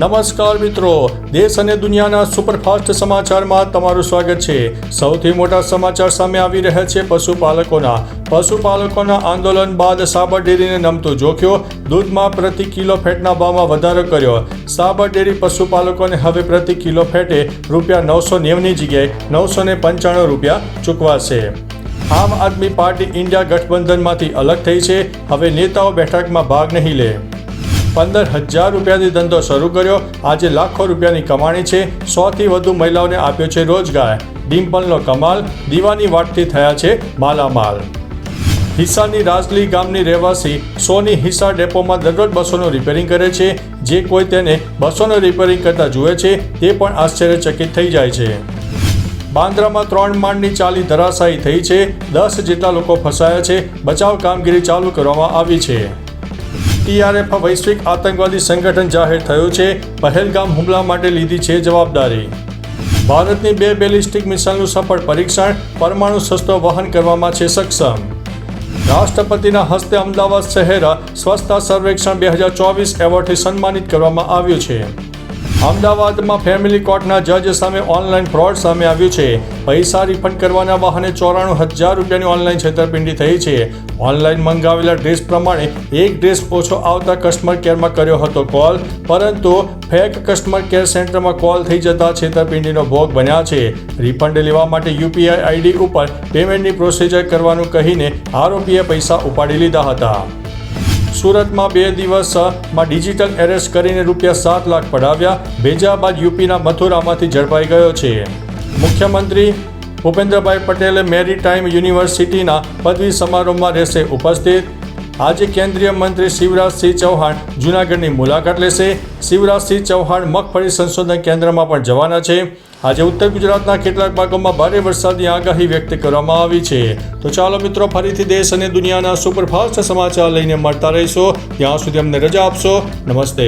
નમસ્કાર મિત્રો, દેશ અને દુનિયાના સુપરફાસ્ટ સમાચારમાં તમારું સ્વાગત છે। સૌથી મોટા સમાચાર સામે આવી રહ્યા છે પશુપાલકોના આંદોલન બાદ સાબર ડેરીને નમતું જોખ્યો। દૂધમાં પ્રતિ કિલો ફેટના ભાવમાં વધારો કર્યો। સાબર ડેરી પશુપાલકોને હવે પ્રતિ કિલો ફેટે ₹990ની જગ્યાએ ₹995 ચૂકવાશે। આમ આદમી પાર્ટી ઇન્ડિયા ગઠબંધનમાંથી અલગ થઈ છે। હવે નેતાઓ બેઠકમાં ભાગ નહીં લે। 15,000 રૂપિયાથી ધંધો શરૂ કર્યો। આજે લાખો રૂપિયાની કમાણી છે। 100થી વધુ મહિલાઓને આપ્યો છે રોજગાર। ડિમ્પલનો કમાલ, દીવાની વાટથી થયા છે માલામાલ। હિસારની રાજલી ગામની રહેવાસી સોની હિસાર ડેપોમાં દરરોજ બસોનું રિપેરિંગ કરે છે। જે કોઈ તેને બસોનું રિપેરિંગ કરતા જુએ છે તે પણ આશ્ચર્યચકિત થઈ જાય છે। બાંદ્રામાં 3 માળની ચાલી ધરાશાયી થઈ છે। 10 જેટલા લોકો ફસાયા છે। બચાવ કામગીરી ચાલુ કરવામાં આવી છે। TRF વૈશ્વિક આતંકવાદી સંગઠન જાહેર થયું છે। પહેલગામ હુમલા માટે લીધી છે જવાબદારી। ભારતની 2 બેલિસ્ટિક મિસાઇલનું સફળ પરીક્ષણ, પરમાણુ શસ્ત્રો વહન કરવામાં છે સક્ષમ। રાષ્ટ્રપતિના હસ્તે અમદાવાદ શહેર સ્વચ્છતા સર્વેક્ષણ 2024 એવોર્ડથી સન્માનિત કરવામાં આવ્યું છે। અમદાવાદમાં ફેમિલી કોર્ટના જજ સામે ઓનલાઈન ફ્રોડ સામે આવ્યું છે। પૈસા રિફંડ કરવાના બહાને 94,000 રૂપિયાની ઓનલાઈન છેતરપિંડી થઈ છે। ઓનલાઈન મંગાવેલા ડ્રેસ પ્રમાણે એક ડ્રેસ ઓછો આવતા કસ્ટમર કેરમાં કર્યો હતો કોલ, પરંતુ ફેક કસ્ટમર કેર સેન્ટરમાં કોલ થઈ જતા છેતરપિંડીનો ભોગ બન્યા છે। રિફંડ લેવા માટે UPI ID ઉપર પેમેન્ટની પ્રોસિજર કરવાનું કહીને આરોપીએ પૈસા ઉપાડી લીધા હતા। સુરતમાં 2 દિવસમાં ડિજિટલ એરેસ્ટ કરીને ₹7 લાખ પડાવ્યા। ભેજા બાદ યુપીના મથુરામાંથી ઝડપાઈ ગયો છે। મુખ્યમંત્રી ભૂપેન્દ્રભાઈ પટેલે મેરીટાઈમ યુનિવર્સિટીના પદવી સમારોહમાં રહેશે ઉપસ્થિત। આજે કેન્દ્રીય મંત્રી શિવરાજસિંહ ચૌહાણ જૂનાગઢની મુલાકાત લેશે। શિવરાજસિંહ ચૌહાણ મગફળી સંશોધન કેન્દ્રમાં પણ જવાના છે। આજે ઉત્તર ગુજરાતના કેટલાક ભાગોમાં ભારે વરસાદની આગાહી વ્યક્ત કરવામાં આવી છે। તો ચાલો મિત્રો, ફરીથી દેશ અને દુનિયાના સુપરફાસ્ટ સમાચાર લઈને મળતા રહીશો। ત્યાં સુધી અમને રજા આપશો। નમસ્તે।